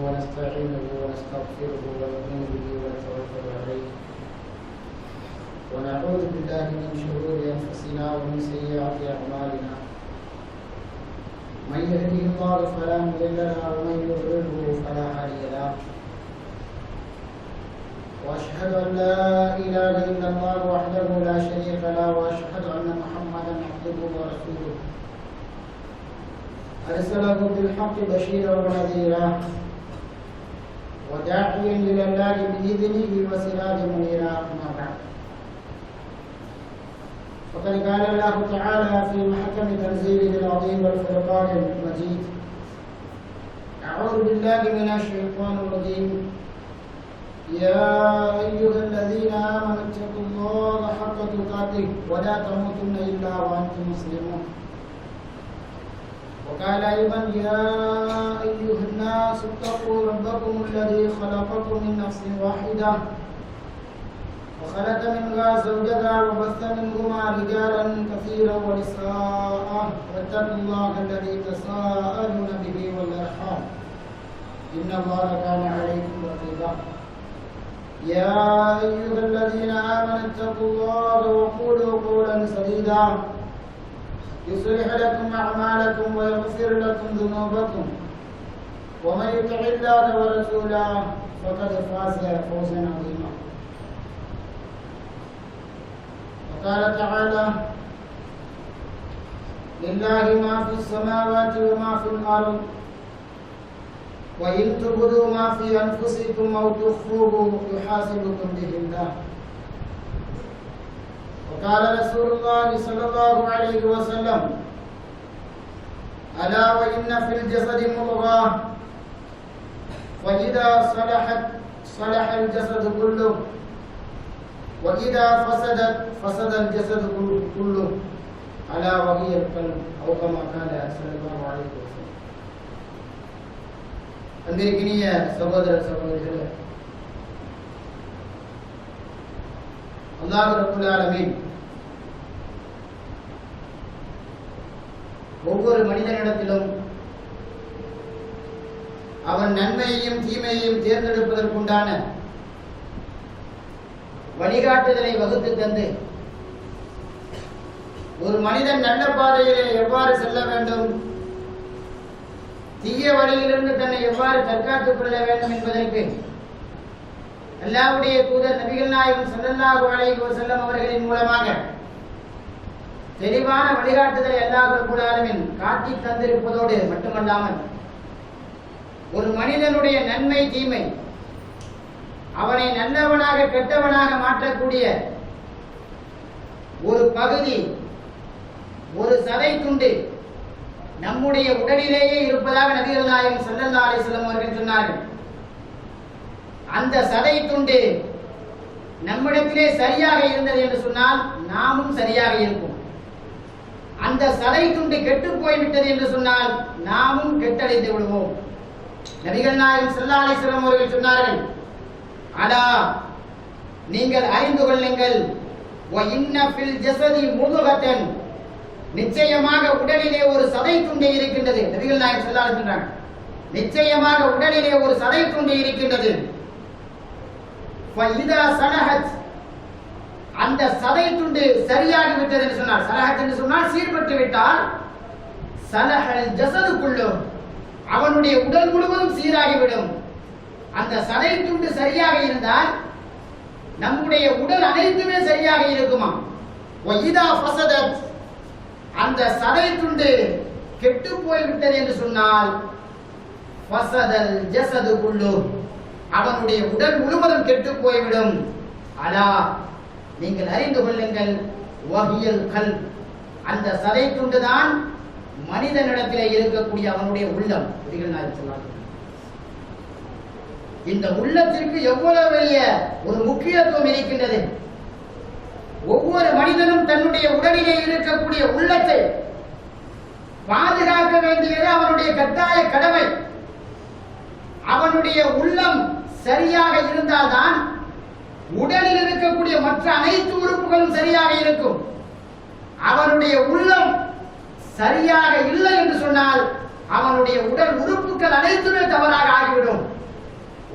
ونستعينه ونستغفره ونؤمن به ونتوكل عليه ونعوذ بالله من شرور أنفسنا ومن سيئات أعمالنا من يهده الله فلا مضل له ومن يضلله فلا هادي له وأشهد أن لا إله إلا الله وحده لا شريك له وأشهد أن محمدا عبده ورسوله أرسله بالحق بشيرا ونذيرا وداعيا إلى الله بإذنه وسراجا منيرا أما بعد فقد قال الله تعالى في محكم تنزيله العظيم والفرقان المجيد أعوذ بالله من الشيطان الرجيم يا أيها الذين آمنوا اتقوا الله حق تقاته ولا تموتن إلا وأنتم مسلمون وقال أيضا يا أيها الناس اتقوا ربكم الذي خلقكم من نفس واحدة وخلق منها زوجها وبث منهما رجالا كثيرا ونساء واتقوا الله الذي تساءلون به والأرحام إن الله كان عليكم رقيبا يا أيها الذين آمنوا اتقوا الله وقولوا قولا سديدا يصلح لكم أعمالكم ويغفر لكم ذنوبكم ومن يطع الله ورسوله فقد فاز فوزا عظيما وقال تعالى لله ما في السماوات وما في الأرض وإن تبدوا ما في أنفسكم أو تخفوه يحاسبكم به الله وقال رسول الله صلى الله عليه وسلم ألا وإن في الجسد مضغة فإذا صلحت صلح الجسد كله وإذا فسدت فسد الجسد كله ألا وهي القلب أو كما قال صلى الله عليه وسلم அன்பிற்கினிய சகோதர சகோதரிகளே, அல்லாஹ் ரப்பல் ஆலமீன் ஒவ்வொரு மனிதனிடத்திலும் அவன் நன்மையையும் தீமையையும் தேர்ந்தெடுப்பதற்குண்டான வழிகாட்டுதலை வகுத்து தந்து ஒரு மனிதன் நல்ல பாதையிலே எவ்வாறு செல்ல வேண்டும், தீய வழியிலிருந்து தன்னை எவ்வாறு தற்காத்துக் கொள்ள வேண்டும் என்பதற்கு அல்லாஹ்வுடைய தூதர் நபிகள் நாயகம் ஸல்லல்லாஹு அலைஹி வஸல்லம் அவர்களின் மூலமாக தெளிவான வழிகாட்டுதலை அல்லாஹ் ரப்பல் ஆலமீன் காட்டி தந்திருப்பதோடு மட்டுமல்லாமல் ஒரு மனிதனுடைய நன்மை தீமை அவனை நல்லவனாக கெட்டவனாக மாற்றக்கூடிய ஒரு பகுதி, ஒரு சதை துண்டு நம்முடைய உடலிலேயே இருப்பதாக நபிகள் நாயகம் ஸல்லல்லாஹு அலைஹி வஸல்லம் அவர்கள் சொன்னார்கள். அந்த சதை துண்டு நம்மிடத்திலே சரியாக இருந்தது என்று சொன்னால் நாமும் சரியாக இருப்போம். அந்த சதை துண்டு கெட்டு போய்விட்டது என்று சொன்னால் நாமும் கெட்டடைந்து விடுவோம். நபிகள் நாயகம் ஸல்லல்லாஹு அலைஹி வஸல்லம் அவர்கள் சொன்னார்கள், அலா நீங்கள் அறிந்து கொள்ளுங்கள், வ இன்ன ஃபில் ஜஸதி முதுகத்தன், நிச்சயமாக உடலிலே ஒரு சதை துண்டு இருக்கின்றது. நபிகள் நாயகம் ஸல்லல்லாஹு அலைஹி வஸல்லம் நிச்சயமாக உடலிலே ஒரு சதை துண்டு இருக்கின்றது. ஃபஇதா ஸலஹத், அந்த சதை துண்டு சரியாகி விட்டது என்று சொன்னார். ஸலஹத் என்று சொன்னால் சீர்பட்டு விட்டால், ஸலஹல் ஜஸது குல்லு, அவனுடைய உடல் முழுவதும் சீராகிவிடும். அந்த சதை துண்டு சரியாக இருந்தால் நம்முடைய உடல் அனைத்துமே சரியாக இருக்குமா. வஇதா ஃபஸதத், அந்த சதை துண்டு கெட்டு போய்விட்டது என்று சொன்னால் ஃபஸதல் ஜஸது குல்லு, அவனுடைய உடல் முழுவதும் கெட்டு போய்விடும். அலா நீங்கள் அறிந்து கொள்ளுங்கள், வஹியல் கல்ப், அந்த சதை துண்டு தான் மனிதனிடத்திலே இருக்கக்கூடிய அவனுடைய உள்ளம். இந்த உள்ளத்திற்கு எவ்வளவு பெரிய ஒரு முக்கியத்துவம் இருக்கின்றது. ஒவ்வொரு மனிதனும் தன்னுடைய உடலிலே இருக்கக்கூடிய உள்ளத்தை பாதுகாக்க வேண்டியது அவனுடைய கட்டாய கடமை. அவனுடைய உள்ளம் சரியாக இருந்தால்தான் உடலில் இருக்கக்கூடிய மற்ற அனைத்து உறுப்புகளும் சரியாக இருக்கும். அவனுடைய உள்ளம் சரியாக இல்லை என்று சொன்னால் அவனுடைய உடல் உறுப்புகள் அனைத்துமே தவறாக ஆகிவிடும்.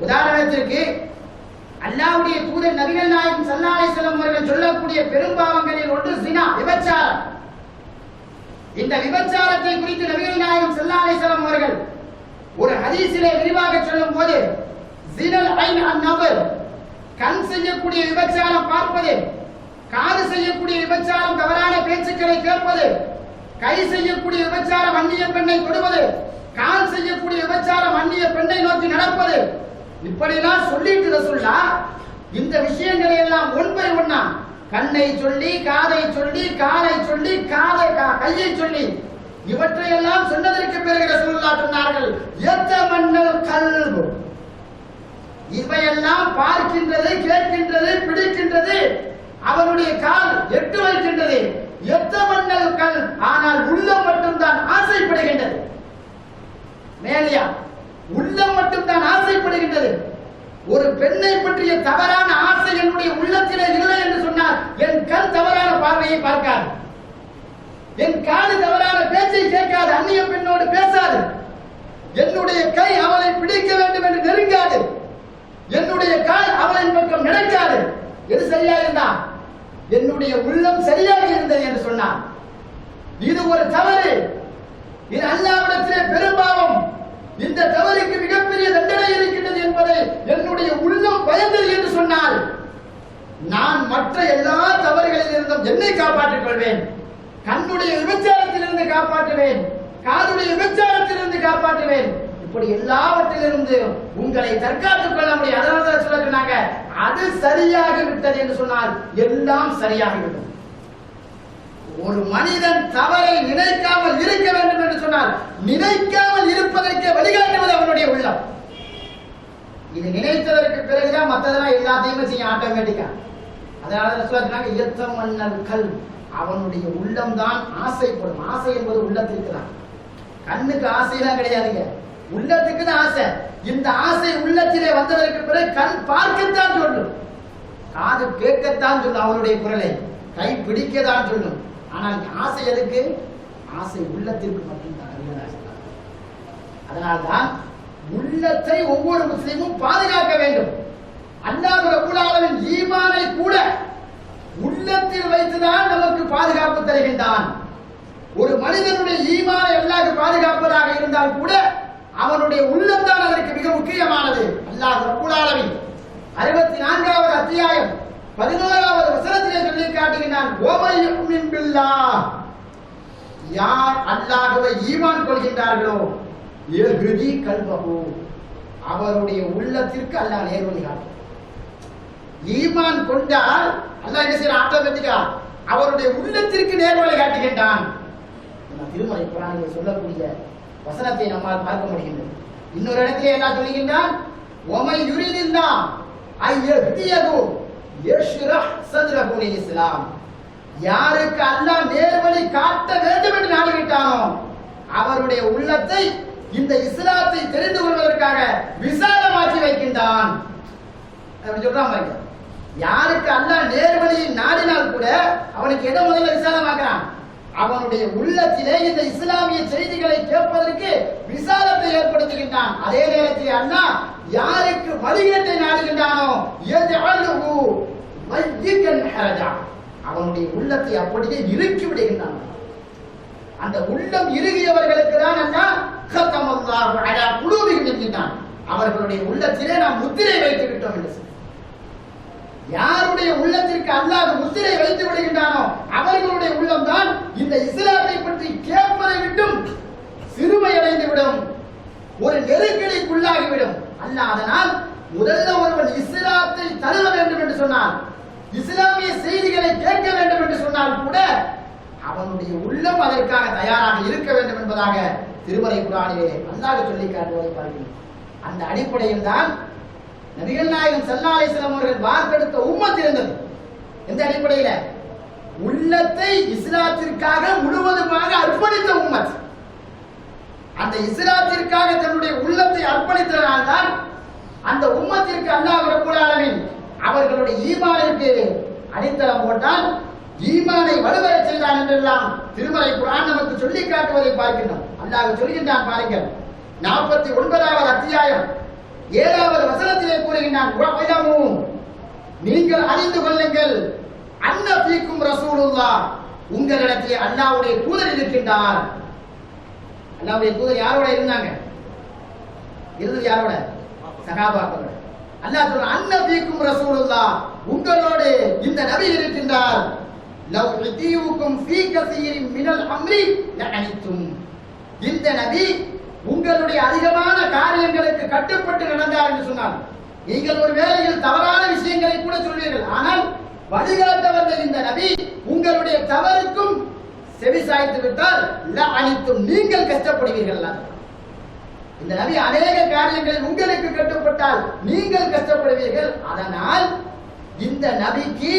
உதாரணத்திற்கு அல்லாஹ்வுடைய தூதர் நபிகள் நாயகம் ஸல்லல்லாஹு அலைஹி வஸல்லம் அவர்கள் சொல்லக்கூடிய பெரும்பாவங்களில் ஒன்று ஜினா, விபச்சாரம். இந்த விபச்சாரத்தை குறித்து நபிகள் நாயகம் ஸல்லல்லாஹு அலைஹி வஸல்லம் அவர்கள் ஒரு ஹதீஸிலே விரிவாக சொல்லும் போது, ஜினல் ஐன் அன்-நபர், கண் செய்யக்கூடிய விபச்சாரம் பார்ப்பது, காது செய்யக்கூடிய விபச்சாரம் தவறான பேச்சுக்களை கேட்பது, கை செய்யக்கூடிய விபச்சாரம் அந்நிய பெண்ணை தொடுவது, கால் செய்யக்கூடிய விபச்சாரம் அந்நிய பெண்ணை நோக்கி நடப்பது, இப்படிலாம் சொல்லிட்டு ரசூலுல்லாஹ் இந்த விஷயங்களை எல்லாம் ஒன்பை ஒண்ணா கண்ணை சொல்லி, காதை சொல்லி, காலை சொல்லி, கையை சொல்லி இவற்றையெல்லாம் சொன்னதற்கு பிறகு ரசூலுல்லாஹ் சொன்னார்கள், யத்தமன்னல் கல்பு, இவையெல்லாம் பார்க்கின்றது, கேட்கின்றது, பிடிக்கின்றது, அவனுடைய கால் எட்டு வைக்கின்றது. யத்தமன்னல் கல், ஆனால் உள்ளம் மட்டும்தான் ஆசைப்படுகின்றது. மேலியா உள்ளம் மட்டும்தான் ஆசைப்படுகின்றது. ஒரு பெண்ணை பற்றிய தவறான ஆசை என்னுடைய உள்ளத்திலே இல்லை என்று சொன்னால் என் கண் தவறான பார்வையை பார்க்காது, என் காது தவறான பேச்சை கேட்காது, அந்நிய பெண்ணோடு பேசாது, என்னுடைய கை அவளை பிடிக்க வேண்டும் என்று நெருங்காது, என்னுடைய கால் அவளின் பக்கம் நடக்காது. எது சரியா இருந்தா? என்னுடைய உள்ளம் சரியாக இருந்தது என்று சொன்னார். இது ஒரு தவறு, இது அல்லாஹ்விடத்திலே பெரும்பாவம். இந்த தவறுக்கு மிகப்பெரிய தண்டனை இருக்கின்றது என்பதை என்னுடைய உள்ளம் பயந்தது என்று சொன்னால் நான் மற்ற எல்லா தவறுகளில் இருந்தும் என்னை காப்பாற்றிக் கொள்வேன். கண்ணுடைய விபச்சாரத்திலிருந்து காப்பாற்றுவேன், காதுடைய விபச்சாரத்திலிருந்து காப்பாற்றுவேன். இப்படி எல்லாவற்றிலிருந்து உங்களை தற்காத்துக் கொள்ள முடியும். அதனால சொல்லுங்க, அது சரியாக விட்டது என்று சொன்னால் எல்லாம் சரியாகிவிடும். ஒரு மனிதன் தவறை நினைக்காமல் இருக்க வேண்டும் என்று சொன்னால் நினைக்காமல் இருப்பதற்கு வழிகாட்டுவது அவனுடைய உள்ளம். இது நினைத்ததற்கு பிறகுதான் மற்றதெல்லாம் எல்லாத்தையுமே செய்ய ஆட்டோமேட்டிக்கா. அதனால சொல்றாங்க, யத்தமன்னல் கல், அவனுடைய உள்ளம் தான் ஆசைப்படும். ஆசை என்பது உள்ளத்திற்கு தான், கண்ணுக்கு ஆசைலாம் கிடையாதுங்க, உள்ளத்துக்கு தான் ஆசை. இந்த ஆசை உள்ளத்திலே வந்ததற்கு பிறகு கண் பார்க்கத்தான் சொல்லும், காது கேட்கத்தான் சொல்லும் அவனுடைய குரலை, கை பிடிக்கத்தான் சொல்லும். ஆனால் ஆசை எதுக்கு? ஆசை உள்ளத்திற்கு மட்டும்தான். அதனால்தான் உள்ளத்தை ஒவ்வொரு முஸ்லிமும் பாதுகாக்க வேண்டும். அல்லாஹ் ரப்பல் ஆலமீன் ஈமானை கூட உள்ளத்தில் வைத்துதான் நமக்கு பாதுகாப்பு தருகின்றான். ஒரு மனிதனுடைய ஈமானை அல்லாஹ் பாதுகாப்பதாக இருந்தால் கூட அவனுடைய உள்ளம் தான் அதற்கு மிக முக்கியமானது. அல்லாஹ் ரப்பல் ஆலமீன் 64வது அத்தியாயம் 11வது வசனத்திலே சொல்லி காட்டுகிறான், ஓமையுமின் பில்லாஹ், யார் அல்லாஹ்வை ஈமான் கொள்கின்றார்களோ யஹ்தி கல்பஹு, அவருடைய உள்ளத்திற்கு அல்லாஹ் நேர்வழி காட்டுவான். ஈமான் கொண்டால் அல்லாஹ் என்ன செய்யறான்? ஆட்டோமேட்டிக்கா அவருடைய உள்ளத்திற்கு நேர்வழி காட்டுகின்றான். திருமலை குர்ஆனிலே சொல்லக்கூடிய வசனத்தை நம்மால் பார்க்க முடிகின்றது. இன்னொரு இடத்திலே என்ன சொல்லுகின்றான்? வமை யுரிதில்லாஹ் ஐயஹ்தியஹு யஷ்ரஹ் சத்ரஹு லில் இஸ்லாம், யாருக்கு அல்லாஹ் நேர்வழி காட்ட வேண்டும் என்று நாடிவிட்டானோ அவருடைய உள்ளத்தை இந்த இஸ்லாத்தை தெரிந்து கொள்வதற்காக விசாலமாக்கி வைக்கின்றான். அப்படி சொல்றான் பாருங்க. யாருக்கு அல்லாஹ் நேர்வழியை நாடினால் கூட அவனுக்கு எதை முதல்ல விசாலமாக்குறான்? அவனுடைய உள்ளத்திலே இந்த இஸ்லாமிய செய்திகளை கேட்பதற்கு விசாலத்தை ஏற்படுத்துகின்றான். அதே நேரத்தில் அல்லாஹ் யாருக்கு வழிகேட்டை நாடுகின்றானோ யஜஅலுஹு வஜ்ஜன் ஹரஜா, அவனுடைய உள்ளத்தை அப்படியே இறுக்கி விடுகின்றான். அந்த உள்ளம் இறுகியவர்களுக்கு தான் அல்லாஹ் கதமல்லாஹு அலா குலூபிஹிம் என்கிறான். அவர்களுடைய உள்ளத்திலே நாம் முத்திரை வைத்து விட்டோம் என்று சொல்றான். யாருடைய உள்ளத்திற்கு அல்லாஹ் முத்திரை வைத்து விடுகின்றானோ அவர்களுடைய உள்ளம் தான் இந்த இஸ்லாத்தை பற்றி கேட்பதை விட்டும் சிறுமையடைந்து விடும், ஒரு நெருக்கடிக்குள்ளாகிவிடும். அல்லாஹ் அதனால் முதல்ல ஒருவன் இஸ்லாத்தை தழுவ வேண்டும் என்று சொன்னால், இஸ்லாமிய செய்திகளை கேட்க வேண்டும் என்று சொன்னால் கூட அவனுடைய உள்ளம் அதற்காக தயாராக இருக்க வேண்டும் என்பதாக திருமறை குர்ஆனிலே அல்லாஹ் சொல்லி காட்டுவதை பார்க்கிறோம். அந்த அடிப்படையில் தான் நபிகள் நாயகம் ஸல்லல்லாஹு அலைஹி வஸல்லம் அவர்கள் வார்த்தெடுத்த உம்மத் இருந்தது. எந்த அடிப்படையில? உள்ளத்தை இஸ்லாத்திற்காக முழுவதுமாக அர்ப்பணித்த உம்மத். அந்த இஸ்லாத்திற்காக தன்னுடைய உள்ளத்தை அர்ப்பணித்ததனால்தான் அந்த உம்மத்திற்கு அல்லாஹ் ரப்பல் ஆலமீன் அவர்களுடைய ஈமானிற்கு அடித்தளம் போட்டால், ஈமானை வலுவரச் செய்தான் என்றெல்லாம் திருமறை குர்ஆன் நமக்கு சொல்லி காட்டுவதை பார்க்கின்றோம். அல்லாஹ் சொல்கின்றான் பாருங்கள், 49வது அத்தியாயம் 7வது வசனத்திலே கூறுகின்றான், நீங்கள் அறிந்து கொள்ளுங்கள், அன்ன ஃபீக்கும் ரசூலுல்லாஹ், உங்களிடத்திலே அல்லாஹ்வுடைய தூதர் இருக்கின்றார். அல்லாஹ்வுடைய தூதர் யாரோட இருந்தாங்க? இருந்தது யாரோட? சஹாபாக்களோட. அல்லாஹ் சொல்றான், அன்ன ஃபீக்கும் ரசூலுல்லாஹ், உங்களோடு இந்த நபி இருக்கின்றார். லவ் யுதீவுக்கும் ஃபீ கஸீரின் மினல் அம்ரி லஅனித்தும், இந்த நபி உங்களுடைய அதிகமான காரியங்களுக்கு கட்டுப்பட்டு நடந்தார் என்று சொன்னார். நீங்கள் ஒரு வேளையில் தவறான விஷயங்களை கூட சொல்வீர்கள், ஆனால் வழிகாட்ட வந்த இந்த நபி உங்களுடைய தவறுக்கும் செவி சாய்த்து விட்டால் லஅனித்தும், நீங்கள் கஷ்டப்படுவீர்கள். இந்த நபி அநேக காரியங்களில் உங்களுக்கு கட்டுப்பட்டால் நீங்கள் கஷ்டப்படுவீர்கள். அதனால் இந்த நபிக்கு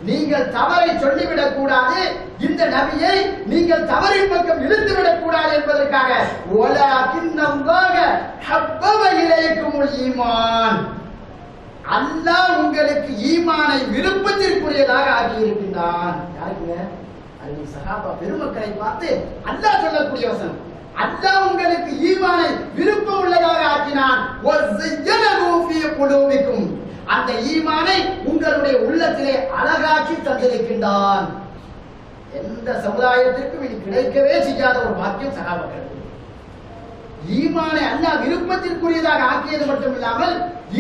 நீங்கள் தவறை சொல்லிவிடக் கூடாது, இந்த நபியை நீங்கள் தவறின் பக்கம் இழுத்துவிடக் கூடாது என்பதற்காக வலகின்னல்லாஹ ஹப்பப இலைக்குமுல் ஈமான், அல்லாஹ் உங்களுக்கு ஈமானை விருப்பத்திற்குரியதாக ஆக்கி இருக்கின்றான். யாருங்க? அது சஹாபா பெருமக்களை பார்த்து அல்லாஹ் சொல்லக்கூடிய வசனம். அல்லாஹ் உங்களுக்கு ஈமானை விருப்பம் உள்ளதாக ஆக்கினான். வஸய்யனஹு ஃபீ குலூபிக்கும், அந்த ஈமானை உங்களுடைய உள்ளத்திலே அழகாக்கி தந்திருக்கின்றான். எந்த சமுதாயத்திற்கும் இது கிடைக்கவே செய்யாத ஒரு வாக்கியம் சகாபாக்கள். ஈமானை அல்லாஹ் விருப்பத்திற்குரியதாக ஆக்கியது மட்டும் இல்லாமல்,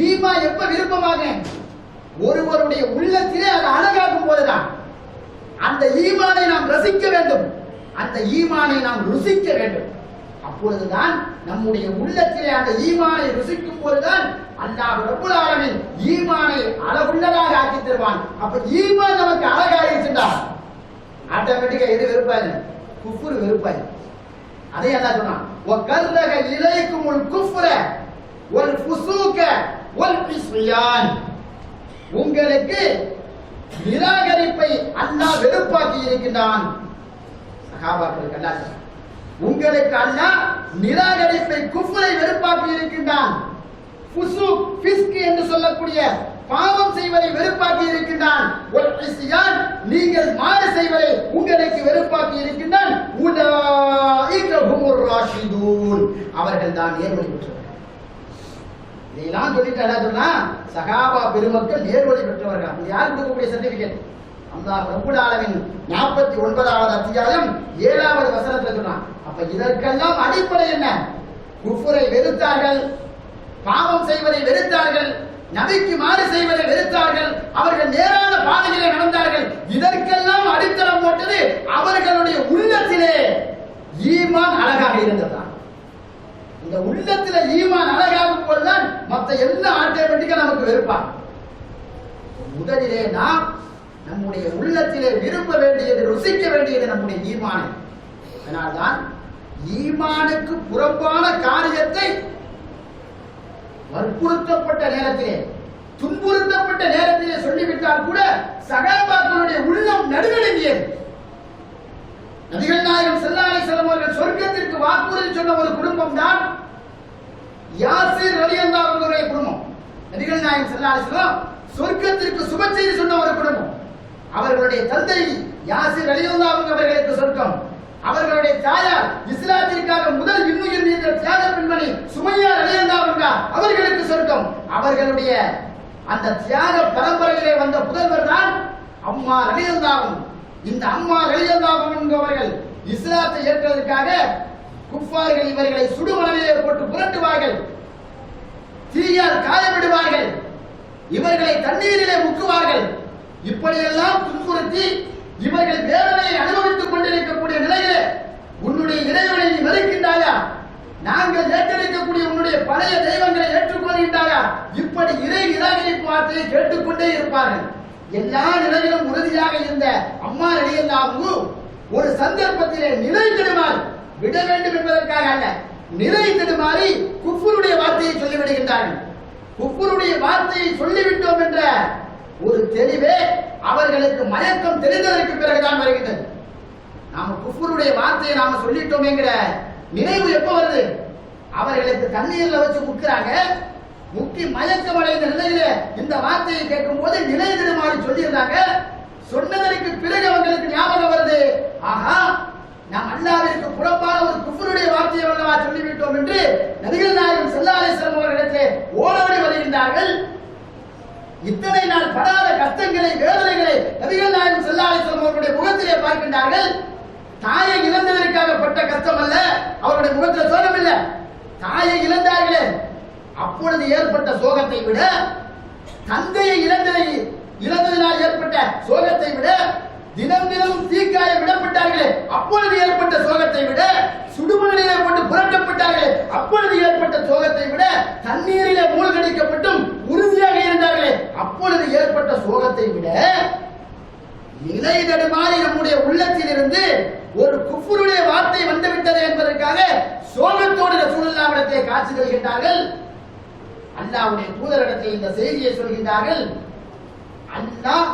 ஈமான் எப்ப விருப்பமாக ஒருவருடைய உள்ளத்திலே அதை அழகாக்கும் போதுதான் அந்த ஈமானை நாம் ரசிக்க வேண்டும், அந்த ஈமானை நாம் ருசிக்க வேண்டும். அப்பொழுதுதான் நம்முடைய உள்ளத்திலே அந்த ஈமானை ருசிக்கும் போதுதான் அல்லாஹ் ரப்பல் ஆலமீன் ஈமானை அழகுள்ளதாக ஆக்கி தருவான். அப்ப ஈமான் நமக்கு அழகாயிருச்சுடா, ஆட்டோமேட்டிக்கா எது வெறுப்பாது? குஃப்ர் வெறுப்பாது. அதே அல்லாஹ் சொன்னான், வகர்ரக இலைக்குமுல் குஃப்ர வல் ஃபுசூக வல் இஸ்யான், உங்களுக்கு நிராகரிப்பை அல்லாஹ் வெறுப்பாக்கி இருக்கின்றான். சஹாபாக்களுக்கு அல்லாஹ் உங்களுக்கு அல்லாஹ் நிராகரிப்பை குஃப்ரை வெறுப்பாக்கி இருக்கின்றான். ஃபுசூக் ஃபிஸ்க் என்று சொல்லக்கூடிய பாவம் செய்வதை வெறுப்பாக்கி இருக்கின்றான். வல் இஸ்யான், நீங்கள் மாறு செய்வதை உங்களுக்கு வெறுப்பாக்கி இருக்கின்றான். உலாயிக ஹுமுர் ராஷிதூன், அவர்கள் தான் நேர்வழி பெற்றவர்கள். இதெல்லாம் சொல்லிட்டு அல்லாஹ் சொன்னா சஹாபா பெருமக்கள் நேர்வழி பெற்றவர்கள். அது யாருக்கு கொடுக்கக்கூடிய சர்டிபிகேட்? அல்லாஹ் ரப்பல் ஆலமீன் 49வது அத்தியாயம் 7வது வசனத்துல சொன்னான். அப்ப இதற்கெல்லாம் அடிப்படை என்ன? குஃப்ரை வெறுத்தார்கள், பாவம் செய்வதை வெறுத்தார்கள், நபிக்கு மாறு செய்வதை வெறுத்தார்கள், அவர்கள் நேரான பாதையிலே நடந்தார்கள். இதற்கெல்லாம் அடித்தளம் போட்டது அவர்களுடைய உள்ளத்திலே ஈமான் அழகாக இருந்ததுதான். இந்த உள்ளத்திலே ஈமான் அழகாகும் போதுதான் மற்ற எல்லா ஆட்டோமேட்டிக்கா நமக்கு வெறுப்பாங்க. முதலிலே நாம் நம்முடைய உள்ளத்திலே விரும்ப வேண்டியது, ருசிக்க வேண்டியது நம்முடைய ஈமானை. அதனால்தான் ஈமானுக்கு புறம்பான காரியத்தை வற்புறுத்தப்பட்ட நேரத்திலே, துன்புறுத்தப்பட்ட நேரத்திலே சொல்லிவிட்டால் கூட சகாபாக்களுடைய உள்ளம் நடுநடுங்கியது. நபிகள் நாயகம் ஸல்லல்லாஹு அலைஹி வஸல்லம் அவர்கள் சொர்க்கத்திற்கு வாக்குறுதி சொன்ன ஒரு குடும்பம் தான் யாசிர் ரலியல்லாஹு அன்ஹுடைய குடும்பம். நபிகள் நாயகம் ஸல்லல்லாஹு அலைஹி வஸல்லம் சொர்க்கத்திற்கு சுப செய்தி சொன்ன ஒரு குடும்பம். அவர்களுடைய தந்தை யாசிர் ரலியல்லாஹு அன்ஹு அவர்களுக்கு சொர்க்கம், அவர்களுடைய தாயார் இஸ்லாத்திற்காக முதல் இன்னுயிர் நீத்த தியாக பெண்மணி சுமையா ரலியல்லாஹு அன்ஹா அவர்களுக்கு சொர்க்கம். அவர்களுடைய அந்த தியாக பரம்பரையிலே வந்த புதல்வர் தான் அம்மா ரலியல்லாஹு அன்ஹா. இந்த அம்மா ரலியல்லாஹு அன்ஹா அவர்கள் இஸ்லாத்தை ஏற்றதற்காக குஃபார்கள் இவர்களை சுடுமணலிலே போட்டு புரட்டுவார்கள், தீயால் காயமிடுவார்கள், இவர்களை தண்ணீரிலே முக்குவார்கள். இப்படியெல்லாம் துன்புறுத்தி இவர்கள் வேதனையை அனுபவித்துக் கொண்டிருக்கக்கூடிய நிலையிலே உன்னுடைய இறைவனை நீ மறுக்கின்றாயா, நாங்கள் ஏற்றிருக்கக்கூடிய உன்னுடைய பழைய தெய்வங்களை ஏற்றுக்கொள்கின்றாயா, இப்படி இறை நிராகரிப்பு வார்த்தையை கேட்டுக்கொண்டே இருப்பார்கள். எல்லா நிலையிலும் உறுதியாக இருந்த அம்மா ரலியல்லாஹு ஒரு சந்தர்ப்பத்திலே நிலை தடுமாறி விட வேண்டும் என்பதற்காக அல்ல, நிலை தடுமாறி குஃப்ருடைய வார்த்தையை சொல்லிவிடுகின்றார்கள். குஃப்ருடைய வார்த்தையை சொல்லிவிட்டோம் என்ற ஒரு தெளிவே அவர்களுக்கு மயக்கம் தெரிந்ததற்கு பிறகுதான் வருகின்றது. நாம குஃப்ருடைய வார்த்தையை நாம சொல்லிட்டோமேங்கிற நினைவு எப்ப வருது? அவர்களுக்கு தண்ணீர்ல வச்சு முக்கிறாங்க, முக்கி மயக்கம் அடைந்த நிலையில இந்த வார்த்தையை கேட்கும் போது நிலை தடுமாறி சொல்லியிருந்தாங்க. சொன்னதற்கு பிறகு அவங்களுக்கு ஞாபகம் வருது, ஆஹா நாம் அல்லாஹ்விற்கு புறம்பான ஒரு குஃப்ருடைய வார்த்தையை அல்லவா சொல்லிவிட்டோம் வேண்டும் என்று நபிகள் நாயகம் ஸல்லல்லாஹு அலைஹி வஸல்லம் அவர்களிடத்திலே ஓடோடி வருகின்றார்கள். இத்தனை நாள் படாத கஷ்டங்களை, வேதனைகளை நபிகள் நாயகம் ஸல்லல்லாஹு அலைஹி வஸல்லம் அவர்களுடைய முகத்திலே பார்க்கின்றார்கள். தாயை இழந்ததற்காக பட்ட கஷ்டம் அல்ல, அவருடைய முகத்தில் சோகம் இல்லை. தாயை இழந்தார்களே, அப்பொழுது ஏற்பட்ட சோகத்தை விட, தந்தையை இழந்ததினால் ஏற்பட்ட சோகத்தை விட, தினம் தினமும் தீக்காயம் விடப்பட்டார்களே அப்பொழுது ஏற்பட்ட சோகத்தை விட, சுடுமணலிலே போட்டு புரட்டப்பட்டார்களே அப்பொழுது ஏற்பட்ட சோகத்தை விட, தண்ணீரிலே மூழ்கடிக்கப்பட்டும் உறுதியாக இருந்தார்களே அப்பொழுது ஏற்பட்ட சோகத்தை விட, நிலை தடுமாறி நம்முடைய உள்ளத்தில் இருந்து ஒரு குஃப்ருடைய வார்த்தை வந்துவிட்டது என்பதற்காக சோகத்தோடு ரசூலுல்லாஹ்விடத்தை காட்சி தருகின்றார்கள். அல்லாஹ்வுடைய தூதரிடத்தில் இந்த செய்தியை சொல்கின்றார்கள். அல்லாஹ்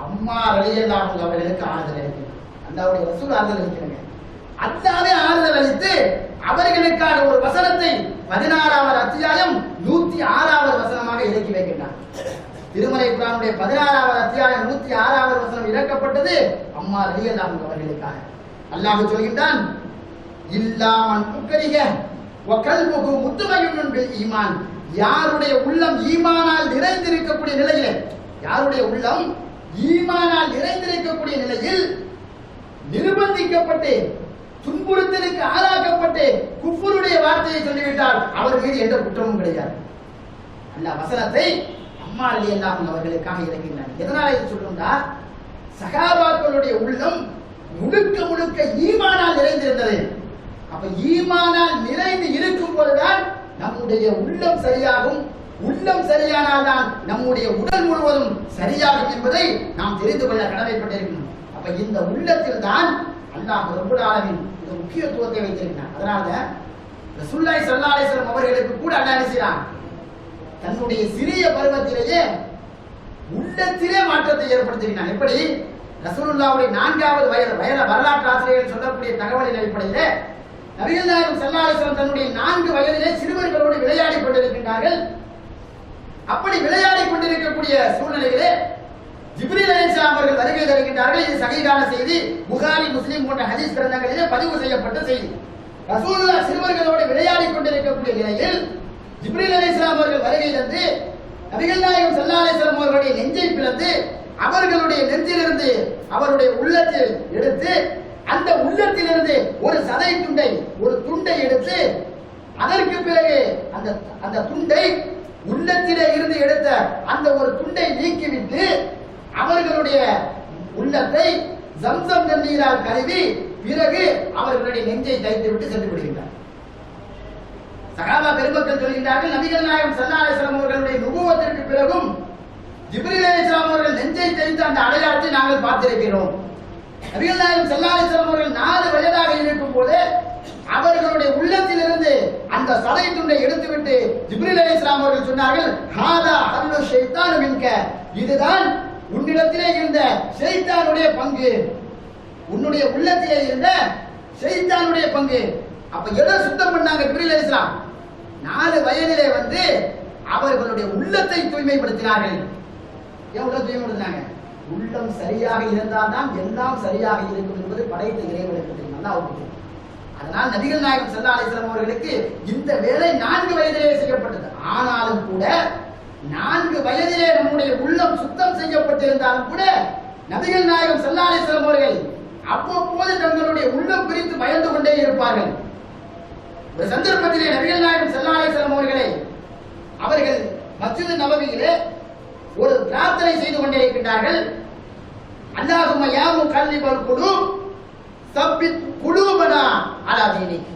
அம்மார் ரலியல்லாஹு அவர்களுக்கு ஆறுதல் அளிக்கிறார். அல்லாஹ்வுடைய ரசூல் ஆறுதல் அளிக்கிறாங்க. அல்லாஹ்வே ஆறுதல் அளித்து அவர்களுக்கான ஒரு வசனத்தை 16வது அத்தியாயம் 106வது வசனமாக இறக்கி வைக்கின்றார். திருமலை குர்ஆனுடைய 16வது அத்தியாயம் 106வது வசனம் இறக்கப்பட்டது அம்மார் ரலியல்லாஹு அவர்களுக்காக. அல்லாஹ் சொல்கின்றான், இல்லாமன் உக்கரிக வ கல்புஹு முத்மயினுன் பில் ஈமான். யாருடைய உள்ளம் ஈமானால் நிறைந்திருக்கக்கூடிய நிலையில், யாருடைய உள்ளம் ஈமானால் நிறைந்திருக்கக்கூடிய நிலையில் நிர்பந்திக்கப்பட்டு துன்புறுத்தலுக்கு ஆளாக்கப்பட்டு குஃப்ருடைய வார்த்தையை சொல்லிவிட்டால் அவர் மீது எந்த குற்றமும் கிடையாது. அந்த வசனத்தை அம்மா ரலியல்லாஹு அவர்களுக்காக இறக்கின்றார். எதனால இது சொல்றோம்னா, சஹாபாக்களுடைய உள்ளம் முழுக்க முழுக்க ஈமானால் நிறைந்திருந்தது. அப்ப ஈமானால் நிறைந்து இருக்கும் போதுதான் நம்முடைய உள்ளம் சரியாகும். உள்ளம் சரியானால்தான் நம்முடைய உடல் முழுவதும் சரியாகும் என்பதை நாம் தெரிந்து கொள்ள கடமைப்பட்டிருக்கணும். அப்ப இந்த உள்ளத்தில் தான் அல்லாஹ் ரப்பல் ஆலமீன் இந்த முக்கியத்துவத்தை வைத்திருக்கிறார். அதனால ரசூலுல்லாஹி ஸல்லல்லாஹு அலைஹி வஸல்லம் அவர்களுக்கு கூட அல்லாஹ் என்ன செய்றான், தன்னுடைய சிறிய பருவத்திலேயே உள்ளத்திலே மாற்றத்தை ஏற்படுத்தினான். எப்படி ரசூலுல்லாஹ்வுடைய 4வது வயது வரலாற்று ஆசிரியர்கள் சொல்லக்கூடிய தகவலின் அடிப்படையிலே நபிகள் நாயகம் ஸல்லல்லாஹு அலைஹி வஸல்லம் தன்னுடைய 4 வயதிலே சிறுவர்களோடு விளையாடி கொண்டிருக்கின்றார்கள். அப்படி விளையாடி கொண்டிருக்கக்கூடிய சூழ்நிலையிலே ஜிப்ரீல் அலைஹிஸ்ஸலாம் அவர்கள் வருகை தருகின்றார்கள். இது சஹீஹான செய்தி, புகாரி, முஸ்லிம் போன்ற ஹதீஸ் கிரந்தங்களிலே பதிவு செய்யப்பட்ட செய்தி. ரசூலுல்லாஹ் சிறுவர்களோடு விளையாடி கொண்டிருக்கக்கூடிய நிலையில் ஜிப்ரீல் அலைஹிஸ்ஸலாம் அவர்கள் வருகை தந்து நபிகள் நாயகம் ஸல்லல்லாஹு அலைஹி வஸல்லம் அவர்களுடைய நெஞ்சை பிளந்து அவர்களுடைய நெஞ்சிலிருந்து அவருடைய உள்ளத்தில் எடுத்து, அந்த உள்ளத்திலிருந்து ஒரு சதை துண்டை, ஒரு துண்டை எடுத்து, அதற்கு பிறகு அந்த துண்டை உள்ளத்திலே இருந்து எடுத்த அந்த ஒரு துண்டை நீக்கிவிட்டு அவர்களுடைய உள்ளத்தை ஜம்சம் தண்ணீரால் கழுவி பிறகு அவர்களுடைய நெஞ்சை தைத்து விட்டு சென்று விடுகின்றார். சஹாபா பெருமக்கள் சொல்கின்றார்கள், நபிகள் நாயகம் ஸல்லல்லாஹு அலைஹி வஸல்லம் அவர்களுடைய நுபுவத்திற்கு பிறகும் ஜிப்ரீல் அலைஹிஸ்ஸலாம் அவர்கள் நெஞ்சை தைத்த அந்த அடையாளத்தை நாங்கள் பார்த்திருக்கிறோம். நபிகள் நாயகம் ஸல்லல்லாஹு அலைஹி வஸல்லம் அவர்கள் 4 வயதாக இருக்கும் போது அவர்களுடைய உள்ளத்திலிருந்து அந்த சதை துண்டை எடுத்துவிட்டு ஜிப்ரீல் அலைஹிஸ்ஸலாம் அவர்கள் சொன்னார்கள், ஹாதா ஹல்லு ஷைத்தான் மின்க. இதுதான் உன்னிடத்திலே இருந்த ஷைத்தானுடைய பங்கு, உன்னுடைய உள்ளத்திலே இருந்த ஷைத்தானுடைய பங்கு. அப்ப எதை சுத்தம் பண்ணாங்க ஜிப்ரீல் அலைஹிஸ்ஸலாம்? 4 வயதிலே வந்து அவர்களுடைய உள்ளத்தை தூய்மைப்படுத்தினார்கள். ஏன் உள்ள தூய்மைப்படுத்தினாங்க? உள்ளம் சரியாக இருந்தால் தான் எல்லாம் சரியாக இருக்கும் என்பது படைத்த இறைவனுக்கு தெரியும், அல்லாஹ்வுக்கு தெரியும். அதனால் நபிகள் நாயகம் ஸல்லல்லாஹு அலைஹி வஸல்லம் அவர்களுக்கு இந்த வேலை 4 வயதிலே செய்யப்பட்டது. ஆனாலும் கூட 4 வயதிலே நம்முடைய உள்ளம் சுத்தம் செய்யப்பட்டிருந்தாலும் கூட நபிகள் நாயகம் ஸல்லல்லாஹு அலைஹி வஸல்லம் அவர்கள் அவ்வப்போது தங்களுடைய உள்ளம் குறித்து பயந்து கொண்டே இருப்பார்கள். ஒரு சந்தர்ப்பத்திலே நபிகள் நாயகம் ஸல்லல்லாஹு அலைஹி வஸல்லம் அவர்கள் மஸ்ஜித் நபவியிலே ஒரு பிரார்த்தனை செய்து கொண்டே இருக்கின்றார்கள். அல்லாஹும்ம யா முகல்லிபல் குலூப் சப்பித் குலூபனா அலா தீனிக்.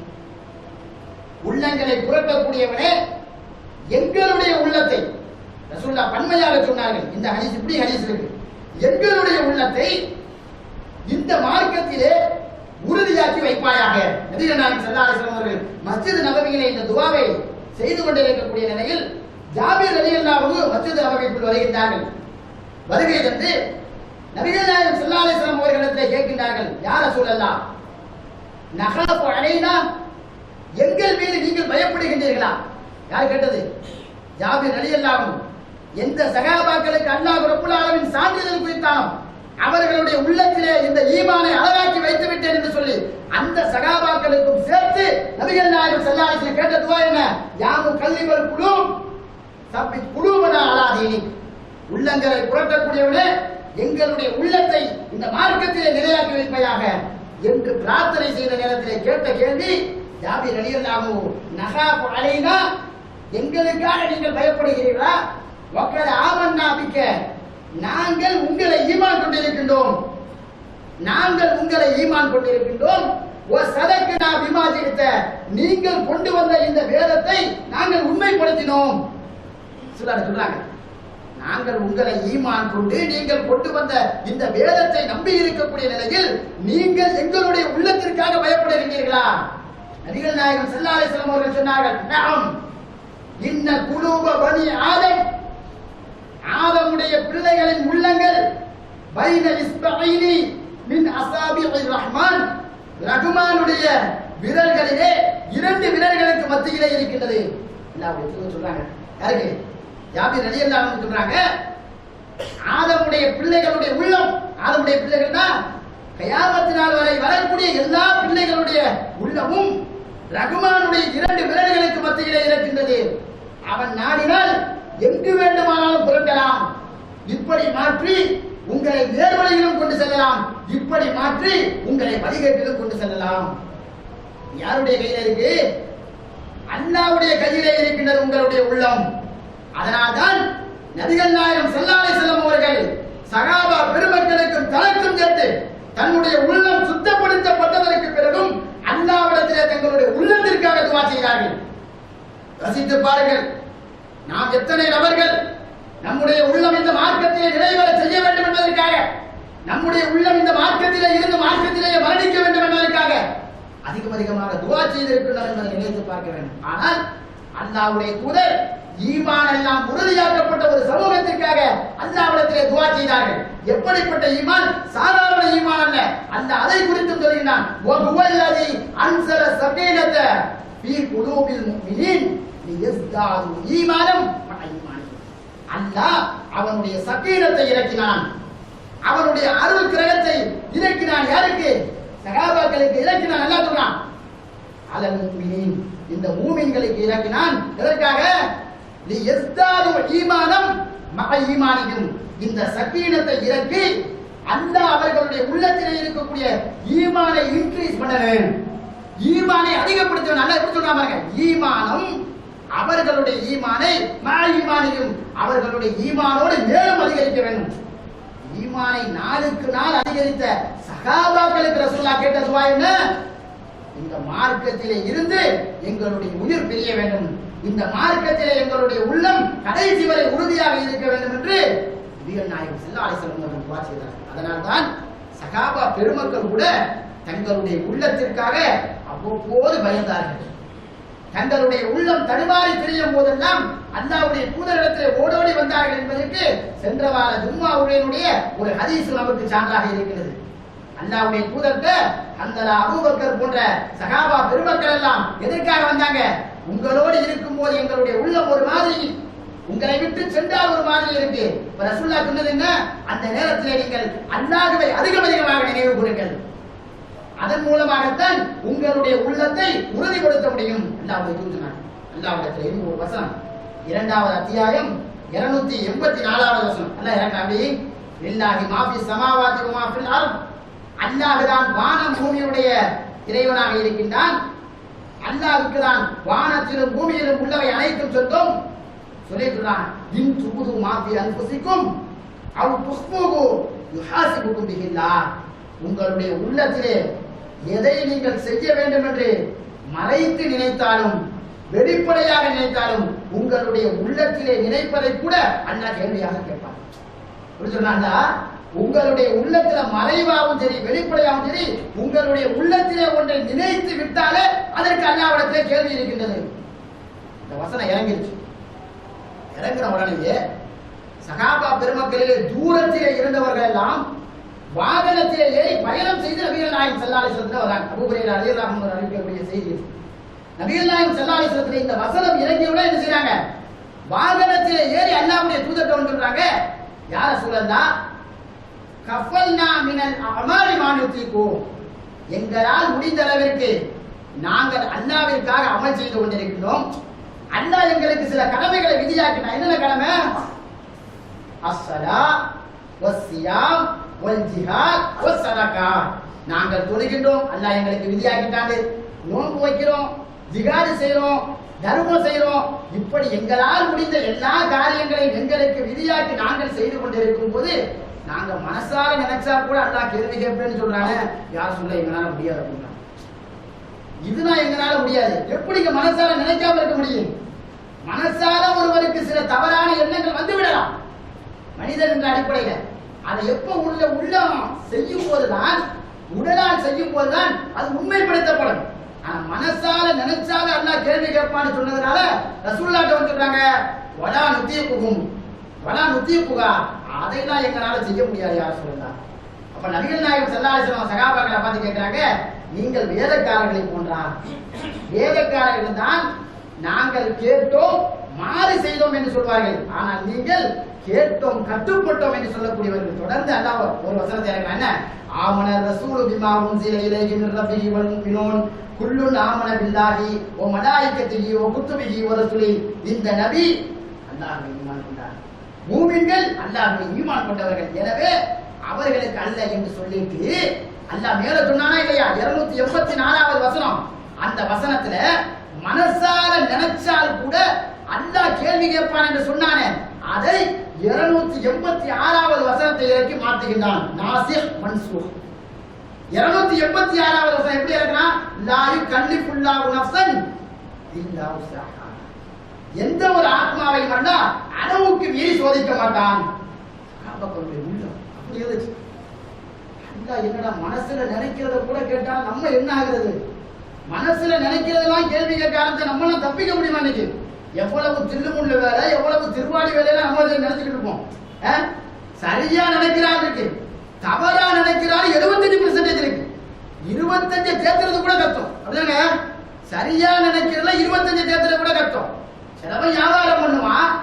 உள்ளங்களை புரட்டக்கூடியவனே, எங்களுடைய உள்ளத்தை, ரசூலுல்லாஹ் பன்மையாக சொன்னார்கள். இந்த ஹதீஸ் இப்படி ஹதீஸ் இருக்கு, எங்களுடைய உள்ளத்தை இந்த மார்க்கத்திலே உறுதியாக்கி வைப்பாயாக. நபிகள் நாயகம் ஸல்லல்லாஹு அலைஹி வஸல்லம் அவர்கள் மஸ்ஜித் நபவியிலே இந்த துஆவை செய்து கொண்டிருக்கக்கூடிய நிலையில் ஜாபீர் ரலியல்லாஹு அன்ஹு மஸ்ஜித் நபவிக்குள் வருகின்றார்கள். வருகை தந்து நபிகள் நாயகம் ஸல்லல்லாஹு அலைஹி வஸல்லம் அவர்களிடத்தில் கேட்கின்றார்கள், யா ரசூலல்லாஹ் நகாஃபு அலைனா, எங்கள் மீது நீங்கள் பயப்படுகின்றீர்களா? யார் கேட்டது? ஜாபீர் ரலியல்லாஹு அன்ஹு. எந்த சஹாபாக்களுக்கு அல்லாஹ் ரப்பல் ஆலமீன் சான்றிதழ் குறித்தானோ அவர்களுடைய உள்ளத்திலே இந்த ஈமானை அழகாக்கி வைத்து விட்டேன் என்று சொல்லி அந்த சகாபாக்களுக்கும் சேர்த்து நபிகள் நாயகம் ஸல்லல்லாஹு அலைஹி வஸல்லம் கேட்ட துஆ என்ன? யாமு கல்லிவல் குலூப் சப்பித் குலூபனா அலா தீனிக். உள்ளங்களை புரட்டக்கூடியவனே, எங்களுடைய உள்ளத்தை இந்த மார்க்கத்திலே நிலையாக்கி வைப்பையாக என்று பிரார்த்தனை செய்த நேரத்திலே கேட்ட கேள்வி, ஜாபீர் ரலியல்லாஹு நஹாஃபு அலைனா, எங்களுக்காக நீங்கள் பயப்படுகிறீர்களா? வக்கத ஆமன்னா பிக்க, நாங்கள் உங்களை ஈமான் கொண்டிருக்கின்றோம், நாங்கள் உங்களை ஈமான் கொண்டிருக்கின்றோம். ஓ சதக்கனா பிமா ஜித்த, நீங்கள் கொண்டு வந்த இந்த வேதத்தை நாங்கள் உண்மைப்படுத்தினோம். சொல்றாங்க, நாங்கள் உங்களை ஈமான் கொண்டு நீங்கள் கொண்டு வந்த இந்த வேதத்தை நம்பி இருக்கக்கூடிய நிலையில் நீங்கள் எங்களுடைய உள்ளத்திற்காக பயப்படுகிறீர்களா? நபிகள் நாயகம் ஸல்லல்லாஹு அலைஹி வஸல்லம் அவர்கள் சொன்னார்கள், நஅம் இன்ன குலூப பனி ஆதம், ஆதமுடைய பிள்ளைகளின் உள்ளங்கள் பைன இஸ்பஈனி மின் அஸாபிஇர் ரஹ்மான், ரஹ்மானுடைய விரல்களிலே 2 விரல்களுக்கு மத்தியிலே இருக்கின்றது. அல்லாஹ் சொல்றாங்க, யாருக்கு? ஜாபீர் ரலியல்லாஹு அன்ஹு சொல்றாங்க, ஆதமுடைய பிள்ளைகளுடைய உள்ளம், ஆதமுடைய பிள்ளைகள்னா கியாமத் நாள் வரை வரக்கூடிய எல்லா பிள்ளைகளுடைய உள்ளமும் ரஹ்மானுடைய 2 விரல்களுக்கு மத்தியிலே இருக்கின்றது. அவன் நாடினால் எங்கு வேண்டுமானாலும் புரட்டலாம். இப்படி மாற்றி உங்களை நேர்வழியிலும் கொண்டு செல்லலாம், இப்படி மாற்றி உங்களை வழிகேட்டிலும் கொண்டு செல்லலாம். யாருடைய கையில இருக்கு? அல்லாஹ்வுடைய கையிலே இருக்கின்றது உங்களுடைய உள்ளம். அதனால்தான் நபிகள் நாயகம் ஸல்லல்லாஹு அலைஹி வஸல்லம் அவர்கள் சஹாபா பெருமக்களுக்கும் தனக்கும் சேர்த்து தன்னுடைய உள்ளம் சுத்தப்படுத்தப்பட்டதற்கு பிறகும் அல்லாஹ்விடத்திலே தங்களுடைய உள்ளத்திற்காக துஆ செய்தார்கள். ரசித்து பாருங்கள், நாம் எத்தனை நபர்கள் நம்முடைய உள்ளம் இந்த மார்க்கத்திலே நிறைவேற செய்ய வேண்டும் என்பதற்காக, நம்முடைய உள்ளம் இந்த மார்க்கத்திலே இருந்து மார்க்கத்திலேயே மரணிக்க வேண்டும் என்பதற்காக அதிகமாக துஆ செய்திருக்கிறார் என்பதை நினைத்து பார்க்க வேண்டும். ஆனால் அல்லாஹ்வுடைய தூதர் ஈமான் எல்லாம் உறுதியாக்கப்பட்ட ஒரு சமூகத்திற்காக அல்லாஹ்விடத்திலே துஆ செய்தார்கள். எப்படிப்பட்ட ஈமான்? சாதாரண ஈமான் அல்ல. அல்லாஹ் அதை குறித்து சொல்கிறான், வஹுவல்லதி அன்ஸல ஸகீனத ஃபீ குலூபில் முஃமினீன் லியஸ்தாது ஈமானம் மஅ ஈமானிஹிம். அல்லாஹ் அவனுடைய சகீனத்தை இறக்கினான், அவனுடைய அருள் கிரகத்தை இறக்கினான். யாருக்கு? சஹாபாக்களுக்கு இறக்கினான். அல்லாஹ் சொல்றான், அலல் முஃமினீன், இந்த மூமின்களுக்கு இறக்கினான். எதற்காக? லியஸ்தாது ஈமானம் மஅ ஈமானிஹிம். இந்த சகீனத்தை இறக்கி அல்லாஹ் அவர்களுடைய உள்ளத்திலே இருக்கக்கூடிய ஈமானை இன்க்ரீஸ் பண்ண வேண்டும், ஈமானை அதிகப்படுத்த வேண்டும். அல்லாஹ் எப்படி சொல்றாங்க? ஈமானம், அவர்களுடைய ஈமானை மஅ ஈமானிஹிம், அவர்களுடைய ஈமானோடு மேலும் அதிகரிக்க வேண்டும். ஈமானை நாளுக்கு நாள் அதிகரித்த சஹாபாக்களுக்கு ரசூலுல்லாஹ் கேட்ட துஆ என்ன? இந்த மார்க்கத்திலே இருந்து எங்களுடைய உயிர் பிரிய வேண்டும், இந்த மார்க்கத்திலே எங்களுடைய உள்ளம் கடைசி வரை உறுதியாக இருக்க வேண்டும் என்று நபிகள் நாயகம் ஸல்லல்லாஹு அலைஹி வஸல்லம் அவர்கள் துஆ செய்தார்கள். அதனால்தான் சஹாபா பெருமக்கள் கூட தங்களுடைய உள்ளத்திற்காக அவ்வப்போது பயந்தார்கள். தங்களுடைய உள்ளம் தடுமாறி திரியும் போதெல்லாம் அல்லாஹ்வுடைய தூதரிடத்திலே ஓடோடி வந்தார்கள் என்பதற்கு சென்ற வார ஜும்மாவுடைய ஒரு ஹதீஸ் நமக்கு சான்றாக இருக்கிறது. அல்லாஹ்வுடைய தூதர்கிட்ட ஹன்ஸலா, அபூபக்கர் போன்ற சஹாபா பெருமக்கள் எல்லாம் எதற்காக வந்தாங்க? உங்களோடு இருக்கும் போது எங்களுடைய உள்ளம் ஒரு மாதிரி, உங்களை விட்டு சென்றால் ஒரு மாதிரி இருக்கு. ரசூலுல்லாஹ் சொன்னது என்ன? அந்த நேரத்திலே நீங்கள் அல்லாஹ்வை அதிகமாக நினைவு கூறுங்கள், அதன் மூலமாகத்தான் உங்களுடைய உள்ளத்தை உறுதிப்படுத்த முடியும். அல்லாஹ்வுடைய தூதர் அல்லாஹ்விடத்திலே இருந்து ஒரு வசனம், 2வது அத்தியாயம் 284வது வசனம். அல்லாஹ் இறங்காமி, லில்லாஹி மா ஃபிஸ் ஸமாவாதி வ மா ஃபில் அர்த், அல்லாஹ் தான் வானம் பூமியுடைய இறைவனாக இருக்கின்றான். அல்லாஹ்வுக்கு தான் வானத்திலும் பூமியிலும் உள்ளவை அனைத்தும் சொந்தம். சொல்லிட்டுறான், இன் துபுது மா ஃபி அன்ஃபுசிக்கும் அவ் துஸ்புகு யுஹாசிபுக்கும் பிஹில்லாஹ், உங்களுடைய உள்ளத்திலே எதை நீங்கள் செய்ய வேண்டும் என்று மறைத்து நினைத்தாலும் வெளிப்படையாக நினைத்தாலும் உங்களுடைய உள்ளத்திலே நினைப்பதை கூட அல்லாஹ் கேள்வியாக கேட்பான். சொன்னா, உங்களுடைய உள்ளத்துல மறைவாகவும் சரி வெளிப்படையாகவும் சரி உங்களுடைய உள்ளத்திலே ஒன்றை நினைத்து விட்டாலே அதற்கு அல்லாஹ்விடத்திலே கேள்வி இருக்கின்றது. இந்த வசனம் இறங்கிருச்சு. இறங்கின உடனேயே சஹாபா பெருமக்களிலே தூரத்திலே இருந்தவர்கள் எல்லாம் வாகனத்திலே ஏறி பயணம் செய்து நபிகள் நாயகம் ஸல்லல்லாஹு அலைஹி வஸல்லம் வராங்க. அபூ ஹுரைரா ரலியல்லாஹு அன்ஹு அறிவிக்கக்கூடிய செய்தி. நபிகள் நாயகம் ஸல்லல்லாஹு அலைஹி வஸல்லம் இந்த வசனம் இறங்கியவுடன் என்ன செய்றாங்க? வாகனத்திலே ஏறி அல்லாஹ்வுடைய தூதர்ட்ட வந்துறாங்க. யா ரசூலல்லாஹ், கஃபல்னா மினல் அமாலி மா நுதீகு, எங்களால் முடிந்த அளவிற்கு நாங்கள் அல்லாஹ்விற்காக அமல் செய்து கொண்டிருக்கிறோம். அல்லாஹ் எங்களுக்கு சில கடமைகளை விதியாக்கினான். என்னென்ன கடமை? அஸ்ஸலா வஸ்ஸியாம் வல்ஜிஹாத் வஸ்ஸதகா. நாங்கள் தொழுகின்றோம், அல்லாஹ் எங்களுக்கு விதியாக்கிட்டாங்க. நோன்பு வைக்கிறோம், ஜிஹாது செய்றோம், தர்மம் செய்றோம். இப்படி எங்களால் முடிந்த எல்லா காரியங்களையும் எங்களுக்கு விதியாக்கி நாங்கள் செய்து கொண்டிருக்கும் போது நாங்க மனசார நினைச்சா கூட அல்லாஹ் கேள்வி கேட்பேன்னு சொல்றாங்க. யார் சொல்ல எங்களால முடியாது அப்படின்னா, இதுதான் எங்களால முடியாது. எப்படிங்க மனசார நினைக்காம இருக்க முடியும்? மனசார ஒருவருக்கு சில தவறான எண்ணங்கள் வந்து விடலாம் மனிதன் என்ற அடிப்படையில. அதை எப்ப உள்ளம் செய்யும் போதுதான், உடலால் செய்யும் போதுதான் அது உண்மைப்படுத்தப்படும். ஆனா மனசால நினைச்சால அல்லாஹ் கேள்வி கேட்பான்னு சொன்னதுனால ரசூலுல்லாஹ் வந்து சொல்றாங்க, வலா நுதீகுகும் வலா நுதீகுகா, அதையெல்லாம் எங்களால செய்ய முடியாது யார் சொல்லலாம். அப்ப நபிகள் நாயகம் ஸல்லல்லாஹு அலைஹி வஸல்லம் சஹாபாக்களை பார்த்து கேட்கிறாங்க, நீங்கள் வேதக்காரர்களை போன்றா? வேதக்காரர்கள் தான் நாங்கள் கேட்டோம் மாறு செய்தோம் என்று சொல்வார்கள், ஆனால் நீங்கள் கேட்டோம் கட்டுப்பட்டோம் என்று சொல்லக்கூடியவர்கள். தொடர்ந்து அல்லாஹ் ஒரு வசனத்தை இறக்குறான். என்ன? ஆமன ரசூலு பிமா உன்சில இலைஹி மின் ரப்பிஹி வல் முஃமினூன் குல்லுன் ஆமன பில்லாஹி வ மலாயிகத்திஹி வ குதுபிஹி வ ரசூலிஹி. இந்த நபி அல்லாஹ்வை ஈமான் கொண்டார், மூமின்கள் அல்லாஹ்வை ஈமான் கொண்டவர்கள், எனவே அவர்களுக்கு அல்ல என்று சொல்லிட்டு அல்லாஹ் மேல சொன்னானா இல்லையா? 284வது வசனம். அந்த வசனத்துல மனசால நினைச்சால் கூட அல்லாஹ் கேள்வி கேட்பான் என்று சொன்னானே, அதை 286வது வசனத்தை இறக்கி மாற்றுகின்றான். நாசிக் மன்சூக். 286வது வசனம் எப்படி இருக்குன்னா, லா யுகல்லிஃபுல்லாஹு நஃப்ஸன் இல்லா உஸ்ஸாஹா. எந்த ஒரு ஆத்மாவை வந்தா அளவுக்கு மீறி சோதிக்க மாட்டான். அப்பங்களுடைய உள்ளம் அப்படி இருந்துச்சு. அல்லாஹ் என்னடா மனசுல நினைக்கிறத கூட கேட்டா நம்ம என்ன ஆகுறது? மனசுல நினைக்கிறதெல்லாம் கேள்வி கேட்க ஆரம்பிச்சா நம்மளாம் தப்பிக்க முடியுமா? இன்னைக்கு எவ்வளவு தில்லுமுள்ள வேலை, எவ்வளவு திருவாடி வேலையெல்லாம் நம்ம நினைச்சுக்கிட்டு இருப்போம். சரியா நினைக்கிறான் இருக்கு, தவறா நினைக்கிறாரு 75% இருக்கு. 25 தேத்துறது கூட கஷ்டம். அப்படிதாங்க, சரியா நினைக்கிறதுல 25 தேத்துறது கூட கஷ்டம். சிலவன் வியாபாரம் பண்ணுவான்,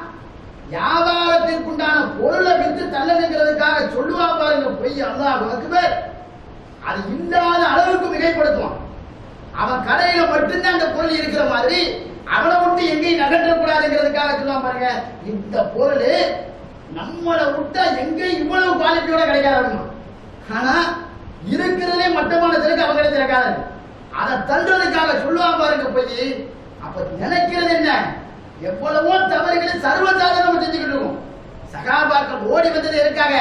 வியாபாரத்திற்குண்டான பொருளை வித்து தள்ளணுங்கிறதுக்காக சொல்லுவா பாருங்க பொய். அல்லாஹ் அக்பர். அது இல்லாத அளவுக்கு மிகைப்படுத்துவான். அவன் கடையில மட்டும்தான் அந்த பொருள் இருக்கிற மாதிரி அவனை விட்டு எங்கேயும் நகற்றக்கூடாதுங்கிறதுக்காக சொல்லுவான் பாருங்க, இந்த பொருள் நம்மளை விட்டா எங்கேயும் இவ்வளவு குவாலிட்டியோட கிடைக்காது. ஆனா இருக்கிறதே மட்டமானதுக்கு அவங்களுக்கு இருக்காது. அதை தள்ளுறதுக்காக சொல்லுவான் பாருங்க பொய். அப்ப நினைக்கிறது என்ன? எவ்வளவோ தவறுகளை சர்வசாதாரணமா செஞ்சுக்கிட்டு இருக்கும். சகாபாக்கள் ஓடி வந்தது எதுக்காக?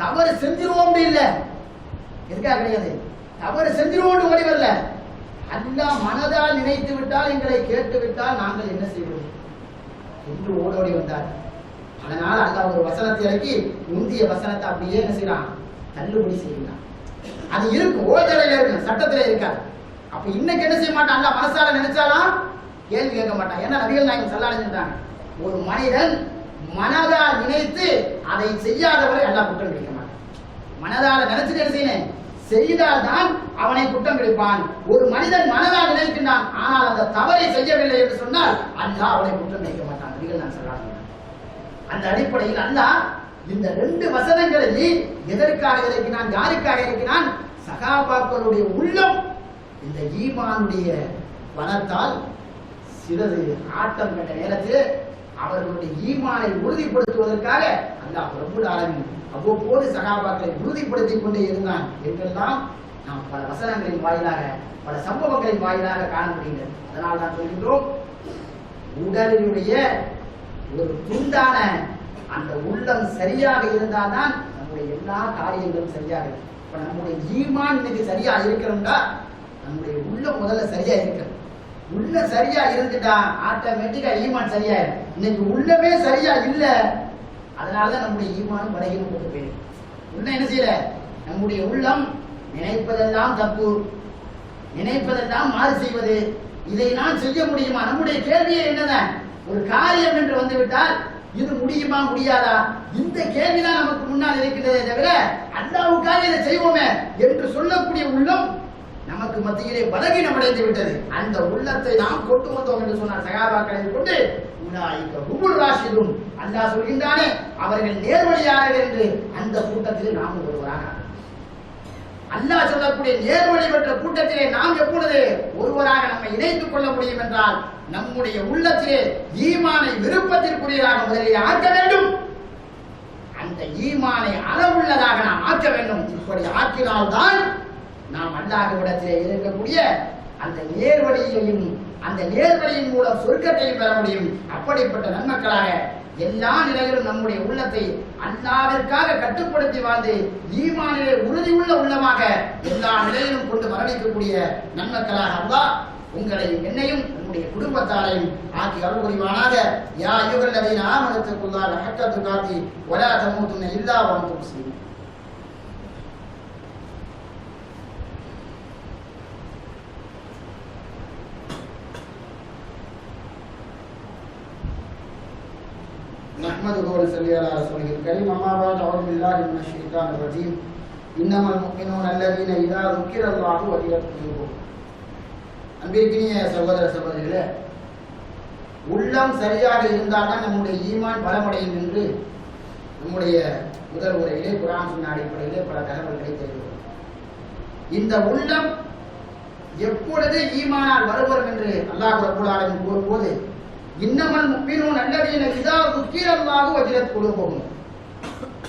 தவறு செஞ்சிருவோம் இல்ல, எதுக்காக கிடையாது, தவறு செஞ்சிருவோம் ஓடி வரல. அல்லாஹ் மனதால் நினைத்து விட்டால், எங்களை கேட்டு விட்டால் நாங்கள் என்ன செய்வோம் என்று ஓடோடி வந்தார். அதனால் அல்லாஹ் ஒரு வசனத்தை இறக்கி முந்திய வசனத்தை அப்படியே என்ன செய்யலாம், தள்ளுபடி செய்யலாம். அது இருக்கு, ஓதலையில இருக்கு, சட்டத்திலே இருக்காது. அப்ப இன்னைக்கு என்ன செய்ய மாட்டான்? அல்லாஹ் மனசால நினைச்சாலும் கேள்வி கேட்க மாட்டான். ஏன்னா நபிகள் நாயகம் ஸல்லல்லாஹு அலைஹி வஸல்லம் ஒரு மனிதன் மனதால் நினைத்து அதை செய்யாதவரை அல்லாஹ் குற்றம் பிடிக்க மாட்டான். மனதால நினைச்சுட்டு என்ன செய்யணும், செய்தால்தான் அவனை குற்றம் பிடிப்பான். ஒரு மனிதன் மனதால் நினைக்கின்றான், ஆனால் அந்த தவறை செய்யவில்லை என்று சொன்னால் அல்லாஹ் அவனை குற்றம் பிடிக்க மாட்டான். நபிகள் நாயகம் ஸல்லல்லாஹு அலைஹி வஸல்லம் அந்த அடிப்படையில் அல்லாஹ் இந்த 2 வசனங்களில் எதற்காக இருக்கிறான், யாருக்காக இருக்கிறான்? சகாபாக்களுடைய உள்ளம் இந்த ஈமானுடைய பலத்தால் சிறிது ஆட்டம் கண்ட நேரத்தில் அவர்களுடைய ஈமானை உறுதிப்படுத்துவதற்காக அல்லாஹ் ரப்பல் ஆலமீன் அவ்வப்போது சகாபாக்களை உறுதிப்படுத்திக் கொண்டே இருந்தான் என்றெல்லாம் நாம் பல வசனங்களின் வாயிலாக, பல சம்பவங்களின் வாயிலாக காண முடிகிறது. அதனால் தான் சொல்கின்றோம், உடலினுடைய ஒரு துண்டான அந்த உள்ளம் சரியாக இருந்தால்தான் நம்முடைய எல்லா காரியங்களும் சரியாக இருக்கும். இப்ப நம்முடைய ஈமான் இன்னைக்கு சரியா இருக்கிறோம்னா நம்முடைய உள்ளம் முதல்ல சரியா இருக்கிறது. உள்ள சரியா இருந்துட்டா ஆட்டோமேட்டிக்கா ஈமான் சரியாயிடும். இன்னைக்கு உள்ளமே சரியா இல்ல, அதனாலதான் நம்முடைய ஈமானும் பலகீனம் போட்டு போயிடும். உள்ள என்ன செய்யல, நம்முடைய உள்ளம் நினைப்பதெல்லாம் தப்பு, நினைப்பதெல்லாம் மாறு செய்வது, இதை நான் செய்ய முடியுமா? நம்முடைய கேள்வியே என்னதான், ஒரு காரியம் என்று வந்துவிட்டால் இது முடியுமா முடியாதா, இந்த கேள்விதான் நமக்கு முன்னால் இருக்கின்றதே தவிர அல்லாஹ்வுக்காக இதை செய்வோமே என்று சொல்லக்கூடிய உள்ளம் நமக்கு மத்தியிலே பலகீனம் அடைந்து விட்டது. அந்த உள்ளத்தை நாம் கொண்டு வந்தோம் என்று சொன்னார். சகாபாக்களை கொண்டு உலாயிக ஹுமுர் ராஷிதுன், அல்லாஹ் சொல்கின்றானே அவர்கள் நேர்வழியாளர்கள் என்று அந்த கூட்டத்தில் நாம் ஒருவராக அல்லாஹ் சொல்லக்கூடிய நேர்வழி பெற்ற கூட்டத்திலே நாம் எப்பொழுது ஒருவராக நம்மை இணைத்துக் கொள்ள முடியும் என்றால் நம்முடைய உள்ளத்திலே ஈமானை விருப்பத்திற்குரியதாக முதலில் ஆக்க வேண்டும். அந்த ஈமானை அளவுள்ளதாக நாம் ஆக்க வேண்டும். இப்படி ஆக்கினால்தான் நாம் அல்லாஹ்விடத்திலே இருக்கக்கூடிய அந்த நேர்வழியையும் அந்த நேர்வழியின் மூலம் சொர்க்கத்தையும் பெற முடியும். அப்படிப்பட்ட நன்மக்களாக எல்லா நிலையிலும் நம்முடைய உள்ளத்தை அல்லாஹ்விற்காக கட்டுப்படுத்தி வாழ்ந்து ஈமானிலே உறுதியுள்ள உள்ளமாக எல்லா நிலையிலும் கொண்டு மரணிக்கக்கூடிய நன்மக்களாக அல்லாஹ் உங்களையும் என்னையும் நம்முடைய குடும்பத்தாரையும் ஆக்கி அருள் புரிவானாக. யா அய்யுஹல்லதீன ஆமனு தக்குல்லாஹ ஹக்க துகாத்தி வலா தமூதுன்ன இல்லா வ அன்தும் முஸ்லிமூன். نحمده ونصلي على رسوله الكريم. أما بعد أعوذ بالله من الشيطان الرجيم. إنما المؤمنون الذين إذا ذكر الله وجلت قلوبهم. அன்பிற்கினிய சகோதர சகோதரிகளே, உள்ளம் சரியாக இருந்தால்தான் நம்முடைய ஈமான் பலமடையும் என்று நம்முடைய முதல் உரையிலே குர்ஆன் சொன்ன அடிப்படையிலே பல தகவல்களை தெரிவிக்கிறோம். இந்த உள்ளம் எப்பொழுது ஈமானால் வருவரும் என்று அல்லாஹ் ரப்பல் ஆலமீன் கூறும்போது இன்னமல் முஃமினூன் அல்லதீன இதா ذுக்கிரல்லாஹு வஜிலத் குலூபுஹும்,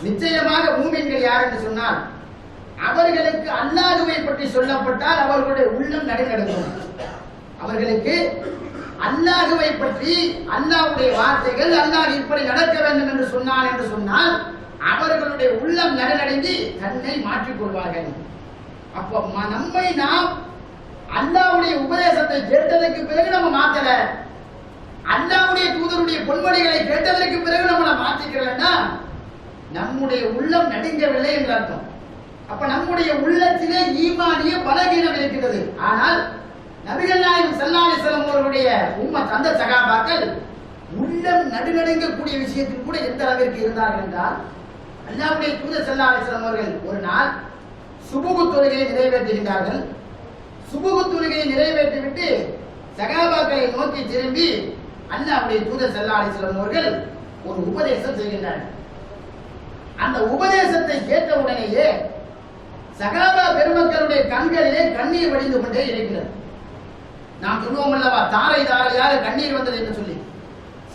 நிச்சயமாக மூமின்கள் யார் என்று சொன்னால் அவர்களுக்கு அல்லாஹ்வை பற்றி சொல்லப்பட்டால் அவர்களுடைய உள்ளம் நடுநடுங்கும். அவர்களுக்கு அல்லாஹ்வை பற்றி அல்லாஹ்வுடைய வார்த்தைகள் அல்லாஹ் இப்படி நடக்க வேண்டும் என்று சொன்னால் அவர்களுடைய உள்ளம் நடுநடுங்கி தன்னை மாற்றிக் கொள்வார்கள். அப்ப நம்மை நாம் அல்லாஹ்வுடைய உபதேசத்தை கேட்டதற்கு பிறகு நம்ம மாத்தல, அல்லாஹ்வுடைய தூதருடைய பொன்மொழிகளை கேட்டதற்கு பிறகு நம்மளை மாத்திக்கிறேன்னா நம்முடைய உள்ளம் நடுங்கவில்லை என்று அர்த்தம். அப்ப நம்முடைய உள்ளத்திலே ஈமானிய பலகீனம் இருக்கிறது. ஆனால் நபிகள் நாயகம் ஸல்லல்லாஹு அலைஹி வஸல்லம் அவர்களுடைய உம்மத் அந்த சகாபாக்கள் உள்ளம் நடுநடுங்கக்கூடிய விஷயத்தில் கூட எந்த அளவிற்கு இருந்தார்கள் என்றால் அல்லாஹ்வுடைய தூதர் ஸல்லல்லாஹு அலைஹி வஸல்லம் அவர்கள் ஒரு நாள் சுபுஹ் தொழுகையை நிறைவேற்றுகின்றார்கள். சுபுஹ் தொழுகையை நிறைவேற்றிவிட்டு சகாபாக்களை நோக்கி திரும்பி அல்லாஹ்வுடைய தூதர் ஸல்லல்லாஹு அலைஹி வஸல்லம் அவர்கள் ஒரு உபதேசம் செய்கின்றார்கள். அந்த உபதேசத்தை கேட்ட உடனேயே சகாபா பெருமக்களுடைய கண்களிலே கண்ணீர் வடிந்து கொண்டே இருக்கிறது. நாம் சொல்லுவோம் அல்லவா, தாரை தாரையாக கண்ணீர் வந்தது என்று சொல்லி.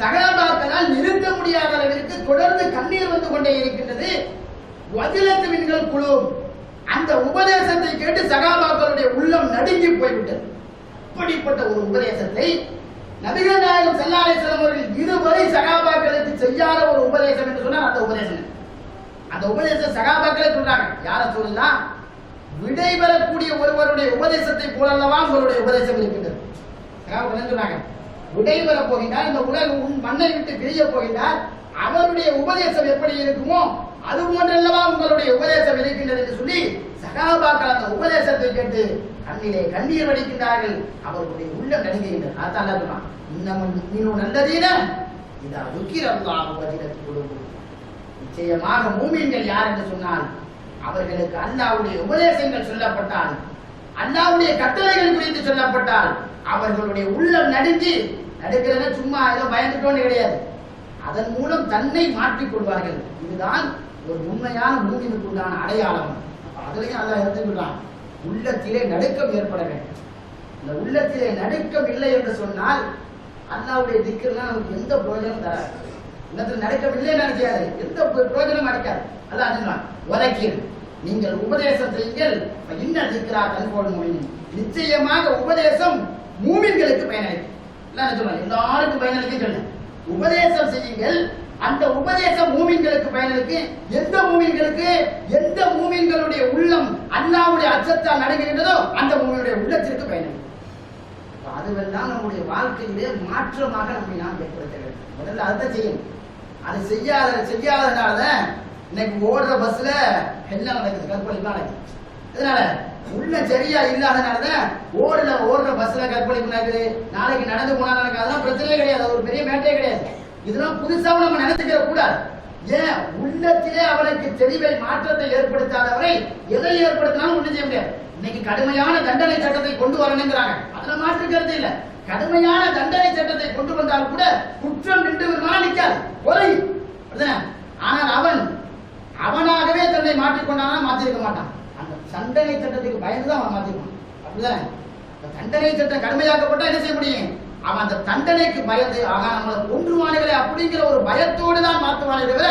சகாபாக்களால் நிறுத்த முடியாத அளவிற்கு தொடர்ந்து கண்ணீர் வந்து கொண்டே இருக்கின்றது. வஜிலத் மின்கள் குழு, அந்த உபதேசத்தை கேட்டு சகாபாக்களுடைய உள்ளம் நடுங்கி போய்விட்டது. இப்படிப்பட்ட ஒரு உபதேசத்தை நபிகள் நாயகம் ஸல்லல்லாஹு அலைஹி வஸல்லம் அவர்கள் இதுவரை சகாபாக்களுக்கு செய்யாத ஒரு உபதேசம் என்று சொன்னால் அந்த உபதேசம் சகாபாக்களே சொல்றாங்க, யார சொல்லலாம், விடைபெறக்கூடிய ஒருவருடைய உபதேசத்தை போலல்லவா உங்களுடைய உபதேசம் இருக்கின்றது. சகாபாக்கள் சொல்றாங்க, விடைபெற போகின்றார், இந்த உலகம் மண்ணை விட்டு பிரிய போகின்றார், அவருடைய உபதேசம் எப்படி இருக்குமோ அது போன்றல்லவா உங்களுடைய உபதேசம் இருக்கின்றது என்று சொல்லி சகாபாக்கள் அந்த உபதேசத்தை கேட்டு கண்ணிலே கண்ணீர் வடிக்கின்றார்கள். அவர்களுடைய உள்ளம் நடுங்குகின்றது. அதான் அல்லாஹ் சொல்றான், இன்னமும் முஃமினூன் அல்லதீன இதா ذுக்கிரல்லாஹு வஜிலத் குலூபுஹும், நிச்சயமாக மூமின்கள் யார் என்று சொன்னால் அவர்களுக்கு அல்லாஹ்வுடைய உபதேசங்கள் சொல்லப்பட்டால், அல்லாஹ்வுடைய கட்டளைகள் குறித்து சொல்லப்பட்டால் அவர்களுடைய உள்ளம் நடுங்கி, நடுக்கிறது சும்மா ஏதோ பயந்துட்டோன்னு கிடையாது, அதன் மூலம் தன்னை மாற்றிக் கொள்வார்கள். இதுதான் ஒரு உண்மையான மூமினுக்கு உண்டான அடையாளம். அதுலயும் அல்லாஹ் எடுத்துக்கிறான், உள்ளத்திலே நடுக்கம் ஏற்பட வேண்டும். இந்த உள்ளத்திலே நடுக்கம் இல்லை என்று சொன்னால் அல்லாஹ்வுடைய திக்ர்லாம் நமக்கு எந்த பிரயோஜனம் தராது. இன்னத்துல நடுக்கம் இல்லை நினைக்காது, எந்த பிரயோஜனம் அடைக்காது. அல்லாஹ் சொல்றான், வலக்கீர், நீங்கள் உபதேசம் செய்யுங்கள், இன்ன திக்ரா தன்கோல் மூமின், நிச்சயமாக உபதேசம் மூமின்களுக்கு பயனளிக்கும். அல்லாஹ் சொல்றான், எல்லாருக்கும் பயனளிக்கும் சொல்ல, உபதேசம் செய்யுங்கள், அந்த உபதேசம் மூமின்களுக்கு பயனளிக்கு. எந்த மூமின்களுக்கு? எந்த மூமின்களுடைய உள்ளம் அல்லாஹ்வுடைய அச்சத்தால் நடுங்குகின்றதோ அந்த மூமினுடைய உள்ளத்திற்கு பயனளிக்கும். அதுவெல்லாம் நம்முடைய வாழ்க்கையிலே மாற்றமாக நம்மை நாம் ஏற்படுத்த வேண்டும். முதல்ல அதை செய்யும். அது செய்யாதனால இன்னைக்கு ஓடுற பஸ்ல எல்லாம் நடக்குது, கற்பழிப்புலாம் நடக்குது. இதனால உள்ள சரியா இல்லாதனாலதான் ஓடுற பஸ்ல கற்பழிப்பு நடக்குது. நாளைக்கு நடந்து போனா நடக்குது. அதெல்லாம் பிரச்சனையே கிடையாது, அது ஒரு பெரிய மேட்டே கிடையாது. இதெல்லாம் புதுசாக நம்ம நினைச்சுக்கிற கூடாது. ஏன்? உள்ளத்திலே அவனுக்கு தெளிவை மாற்றத்தை ஏற்படுத்தாதவரை எதை ஏற்படுத்தினாலும் ஒண்ணு செய்ய முடியாது. இன்னைக்கு கடுமையான தண்டனை சட்டத்தை கொண்டு வரணுங்கிறாங்க. அதுல மாற்று கருத்து இல்ல. கடுமையான தண்டனை சட்டத்தை கொண்டு வந்தால் கூட குற்றம் நின்று நிற்காது, குறையும். ஆனால் அவனாகவே தன்னை மாற்றிக்கொண்டானா மாற்றிருக்க மாட்டான். அந்த தண்டனை சட்டத்துக்கு பயந்துதான் அவன் மாற்றிருக்கான். அப்படிதானே? தண்டனை சட்டம் கடுமையாக்கப்பட்டா என்ன செய்ய முடியும்? அவன் அந்த தண்டனைக்கு பயந்து நம்மளை கொன்றுவானுகளே அப்படிங்கிற ஒரு பயத்தோடு தான் மாற்றுவானே தவிர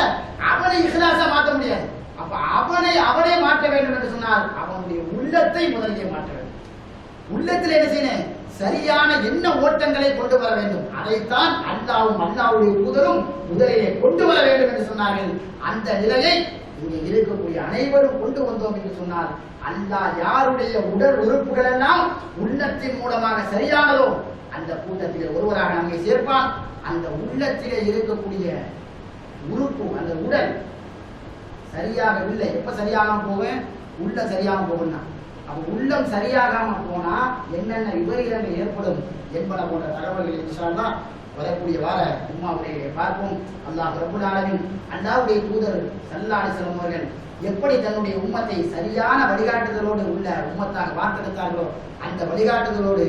அவனை இஹ்லாஸா மாற்ற முடியாது. அப்ப அவனே மாற்ற வேண்டும் என்று சொன்னால் அவனுடைய உள்ளத்தை முதலிலே மாற்ற வேண்டும். உள்ளத்தில் என்ன செய்யணும்? சரியான எண்ண ஓட்டங்களை கொண்டு வர வேண்டும். அதைத்தான் அல்லாஹ்வுடைய தூதரும் முதலிலே கொண்டு வர வேண்டும் என்று சொன்னார்கள். அந்த நிலையை இங்கே இருக்கக்கூடிய அனைவரும் கொண்டு வந்தோம் என்று சொன்னால் அல்லாஹ் யாருடைய உடல் உறுப்புகள் எல்லாம் உள்ளத்தின் மூலமாக சரியானதோ அந்த கூட்டத்தில் ஒருவராக நம்மை சேர்ப்பான். அந்த உள்ளத்திலே இருக்கக்கூடிய உறுப்பு, அந்த உடல் சரியாகவில்லை. எப்ப சரியாகாம போவேன்? உள்ள சரியாகாம போகும்னா, அப்ப உள்ளம் சரியாகாம போனா என்னென்ன விபரீதங்கள் ஏற்படும் என்பன போன்ற தகவல்கள் இன்ஷா அல்லாஹ் வரக்கூடிய வார உம்மாவுடைய பார்ப்போம். அல்லாஹ் ரப்பல் ஆலமீன் அல்லாஹ்வுடைய தூதர் ஸல்லல்லாஹு அலைஹி வஸல்லம் அவர்கள் எப்படி தன்னுடைய உம்மத்தை சரியான வழிகாட்டுதலோடு உள்ள உம்மத்தாக வார்த்தெடுத்தார்களோ அந்த வழிகாட்டுதலோடு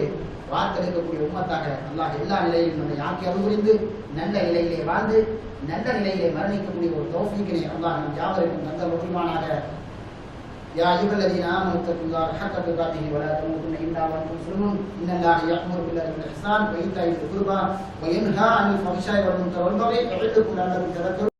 வார்த்தெடுக்கக்கூடிய உம்மத்தாக அல்லாஹ் எல்லா நிலையிலும் நம்மை ஆக்கி அருள் புரிந்து நல்ல நிலையிலே வாழ்ந்து நல்ல நிலையிலே மரணிக்கக்கூடிய ஒரு தௌஃபீக்கினை அல்லாஹ் நம் யாவருக்கும் நல்ல முஸ்லிமானாக يا أيها الذين آمنوا اتقوا الله حق تقاته ولا تموتن إلا وأنتم مسلمون إن الله يأمر بالعدل والإحسان وإيتاء ذي القربى وينهى عن الفحشاء والمنكر والبغي يعظكم لعلكم تذكرون